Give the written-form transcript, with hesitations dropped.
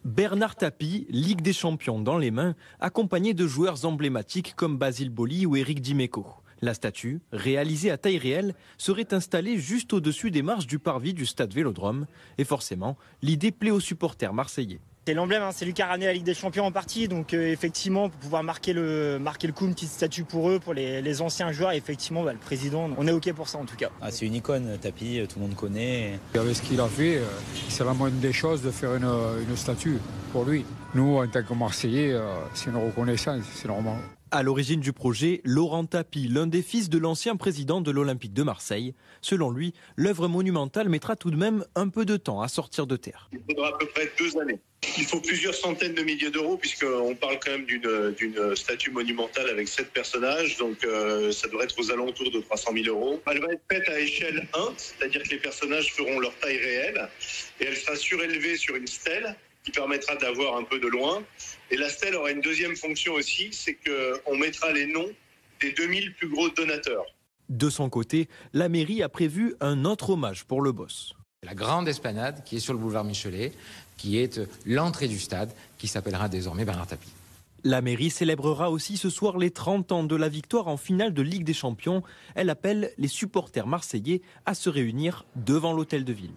Bernard Tapie, Ligue des Champions dans les mains, accompagné de joueurs emblématiques comme Basile Boli ou Éric Dimeco. La statue, réalisée à taille réelle, serait installée juste au-dessus des marches du parvis du stade Vélodrome. Et forcément, l'idée plaît aux supporters marseillais. C'est l'emblème, c'est lui qui a ramené la Ligue des Champions en partie, donc effectivement pour pouvoir marquer le coup, une petite statue pour eux, pour les anciens joueurs, et effectivement le président, on est ok pour ça en tout cas. C'est une icône, Tapie, tout le monde connaît. Avec ce qu'il a fait, c'est la moindre des choses de faire une statue pour lui. Nous, en tant que Marseillais, c'est une reconnaissance, c'est normal. À l'origine du projet, Laurent Tapie, l'un des fils de l'ancien président de l'Olympique de Marseille. Selon lui, l'œuvre monumentale mettra tout de même un peu de temps à sortir de terre. Il faudra à peu près 2 années. Il faut plusieurs centaines de milliers d'euros puisqu'on parle quand même d'une statue monumentale avec 7 personnages, donc ça devrait être aux alentours de 300 000 euros. Elle va être faite à échelle 1, c'est-à-dire que les personnages feront leur taille réelle et elle sera surélevée sur une stèle qui permettra d'avoir un peu de loin. Et la stèle aura une deuxième fonction aussi, c'est qu'on mettra les noms des 2000 plus gros donateurs. De son côté, la mairie a prévu un autre hommage pour le boss. La grande esplanade qui est sur le boulevard Michelet, qui est l'entrée du stade, qui s'appellera désormais Bernard Tapie. La mairie célébrera aussi ce soir les 30 ans de la victoire en finale de Ligue des Champions. Elle appelle les supporters marseillais à se réunir devant l'hôtel de ville.